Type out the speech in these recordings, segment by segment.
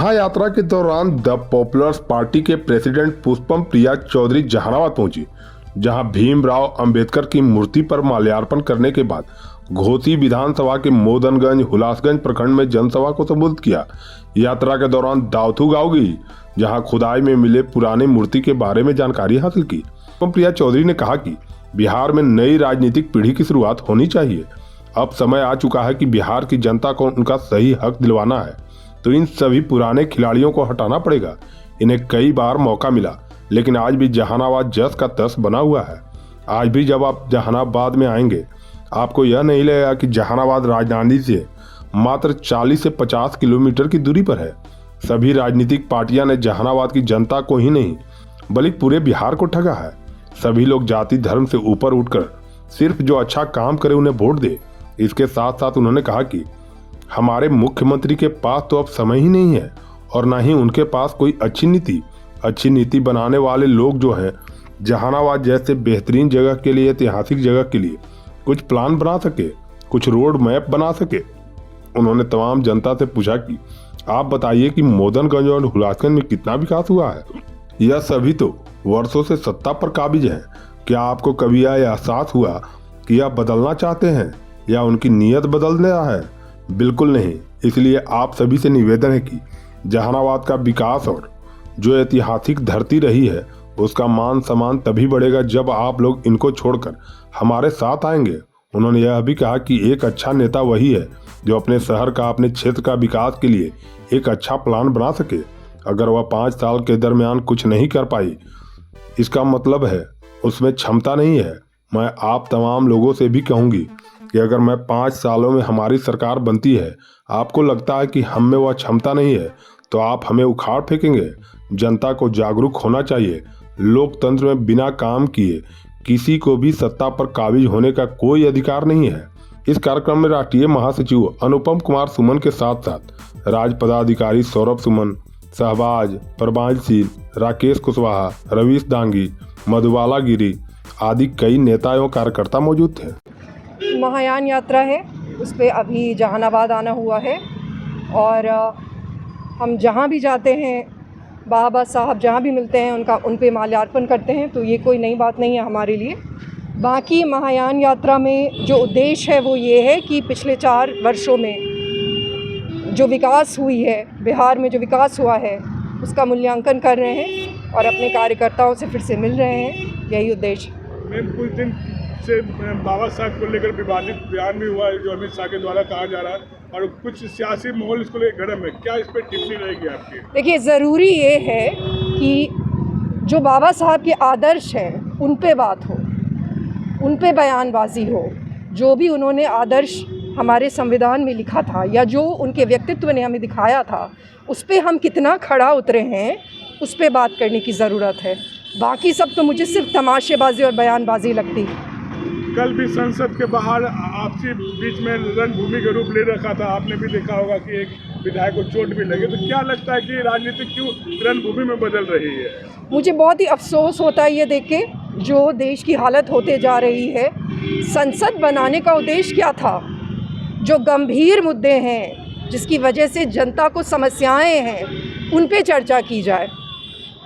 महायात्रा के दौरान the पॉपुलर्स party के प्रेसिडेंट पुष्पम प्रिया चौधरी जहानाबाद पहुंची, जहां भीमराव अंबेडकर की मूर्ति पर माल्यार्पण करने के बाद घोसी विधानसभा के मोदनगंज हुलासगंज प्रखंड में जनसभा को संबोधित किया। यात्रा के दौरान दावथू गांव गई, जहां खुदाई में मिले पुराने मूर्ति के बारे में जानकारी हासिल की। पुष्पम प्रिया चौधरी ने कहा कि बिहार में नई राजनीतिक पीढ़ी की शुरुआत होनी चाहिए। अब समय आ चुका है कि बिहार की जनता को उनका सही हक दिलवाना है, तो इन सभी पुराने खिलाड़ियों को हटाना पड़ेगा। इन्हें कई बार मौका मिला, लेकिन आज भी जहानाबाद जस का तस बना हुआ है। आज भी जब आप जहानाबाद में आएंगे, आपको यह नहीं लगेगा कि जहानाबाद राजधानी से मात्र 40 से 50 किलोमीटर की दूरी पर है। सभी राजनीतिक पार्टियां ने जहानाबाद की जनता को ही नहीं, बल्कि पूरे बिहार को ठगा है। सभी लोग जाति धर्म से ऊपर उठकर सिर्फ जो अच्छा काम करे उन्हें वोट दे। इसके साथ साथ उन्होंने कहा कि हमारे मुख्यमंत्री के पास तो अब समय ही नहीं है और ना ही उनके पास कोई अच्छी नीति बनाने वाले लोग जो हैं जहानाबाद जैसे बेहतरीन जगह के लिए, ऐतिहासिक जगह के लिए कुछ प्लान बना सके, कुछ रोड मैप बना सके। उन्होंने तमाम जनता से पूछा कि आप बताइए कि मोदनगंज और हुलासगंज में कितना विकास हुआ है। यह सभी तो वर्षों से सत्ता पर काबिज है। क्या आपको कभी यह एहसास हुआ कि आप बदलना चाहते हैं या उनकी नीयत बदल रहा है? बिल्कुल नहीं। इसलिए आप सभी से निवेदन है कि जहानाबाद का विकास और जो ऐतिहासिक धरती रही है उसका मान सम्मान तभी बढ़ेगा जब आप लोग इनको छोड़कर हमारे साथ आएंगे। उन्होंने यह भी कहा कि एक अच्छा नेता वही है जो अपने शहर का, अपने क्षेत्र का विकास के लिए एक अच्छा प्लान बना सके। अगर वह 5 साल के दरमियान कुछ नहीं कर पाई, इसका मतलब है उसमें क्षमता नहीं है। मैं आप तमाम लोगों से भी कहूँगी कि अगर मैं 5 सालों में हमारी सरकार बनती है, आपको लगता है कि हम में वह क्षमता नहीं है, तो आप हमें उखाड़ फेंकेंगे। जनता को जागरूक होना चाहिए। लोकतंत्र में बिना काम किए किसी को भी सत्ता पर काबिज होने का कोई अधिकार नहीं है। इस कार्यक्रम में राष्ट्रीय महासचिव अनुपम कुमार सुमन के साथ साथ राज्य पदाधिकारी सौरभ सुमन, शहबाज, प्रभांजशील, राकेश कुशवाहा, रवीश दांगी, मधुबाला गिरी आदि कई नेता एवं कार्यकर्ता मौजूद थे। महायान यात्रा है, उस पर अभी जहानाबाद आना हुआ है और हम जहाँ भी जाते हैं, बाबा साहब जहाँ भी मिलते हैं उन पे माल्यार्पण करते हैं, तो ये कोई नई बात नहीं है हमारे लिए। बाकी महायान यात्रा में जो उद्देश्य है वो ये है कि पिछले 4 वर्षों में जो विकास हुई है, बिहार में जो विकास हुआ है उसका मूल्यांकन कर रहे हैं और अपने कार्यकर्ताओं से फिर से मिल रहे हैं। यही उद्देश्य। मैम, कुछ दिन से बाबा साहब को लेकर विवादित बयान भी हुआ है जो अमित शाह के द्वारा कहा जा रहा है और कुछ सियासी माहौल इसको लेकर गर्म है। क्या इस पर टिप्पणी रहेगी आपकी? देखिए, ज़रूरी ये है कि जो बाबा साहब के आदर्श हैं उन पे बात हो, उन पे बयानबाजी हो। जो भी उन्होंने आदर्श हमारे संविधान में लिखा था या जो उनके व्यक्तित्व ने हमें दिखाया था, उस पे हम कितना खड़ा उतरे हैं, उस पे बात करने की ज़रूरत है। बाकी सब तो मुझे सिर्फ तमाशेबाजी और बयानबाजी लगती है। कल भी संसद के बाहर आपसी बीच में रणभूमि का रूप ले रखा था। आपने भी देखा होगा कि एक विधायक को चोट भी लगी। तो क्या लगता है कि राजनीति क्यों रणभूमि में बदल रही है? मुझे बहुत ही अफसोस होता है ये देख के, जो देश की हालत होते जा रही है। संसद बनाने का उद्देश्य क्या था? जो गंभीर मुद्दे हैं, जिसकी वजह से जनता को समस्याएं हैं, उन पे चर्चा की जाए।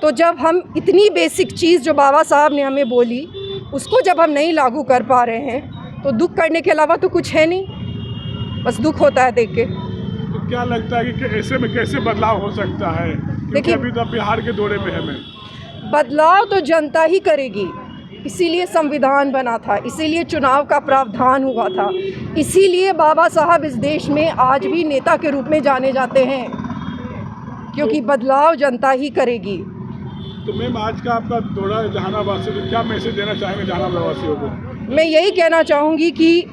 तो जब हम इतनी बेसिक चीज़ जो बाबा साहब ने हमें बोली, उसको जब हम नहीं लागू कर पा रहे हैं, तो दुख करने के अलावा तो कुछ है नहीं। बस दुख होता है देख के। तो क्या लगता है कि ऐसे में कैसे बदलाव हो सकता है? क्योंकि अभी तो बिहार के दौरे में हमें बदलाव तो जनता ही करेगी। इसीलिए संविधान बना था, इसीलिए चुनाव का प्रावधान हुआ था, इसीलिए बाबा साहब इस देश में आज भी नेता के रूप में जाने जाते हैं, क्योंकि बदलाव जनता ही करेगी। तो मैम, आज का आपका दौरा जहानाबाद से, तो क्या मैसेज देना चाहेंगे जहानाबाद वासियों को? मैं यही कहना चाहूँगी कि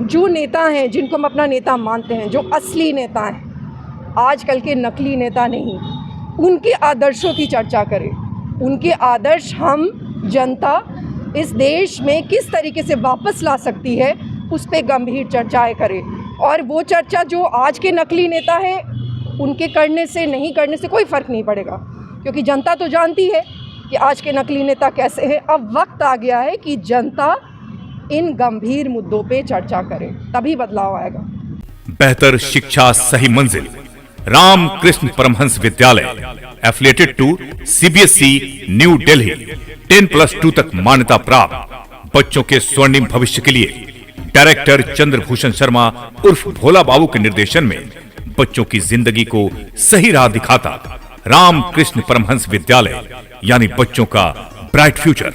जो नेता हैं, जिनको हम अपना नेता मानते हैं, जो असली नेता हैं, आजकल के नकली नेता नहीं, उनके आदर्शों की चर्चा करें। उनके आदर्श हम जनता इस देश में किस तरीके से वापस ला सकती है, उस पे गंभीर चर्चाएं करें। और वो चर्चा जो आज के नकली नेता है, उनके करने से नहीं करने से कोई फ़र्क नहीं पड़ेगा, क्योंकि जनता तो जानती है कि आज के नकली नेता कैसे हैं। अब वक्त आ गया है कि जनता इन गंभीर मुद्दों पे चर्चा करे, तभी बदलाव आएगा। बेहतर शिक्षा सही मंजिल, Ramakrishna Paramhansa Vidyalaya affiliated to CBSE New Delhi 10+2 तक मान्यता प्राप्त। बच्चों के स्वर्णिम भविष्य के लिए डायरेक्टर चंद्रभूषण शर्मा उर्फ भोला बाबू के निर्देशन में बच्चों की जिंदगी को सही राह दिखाता रामकृष्ण परमहंस विद्यालय, यानी बच्चों का ब्राइट फ्यूचर।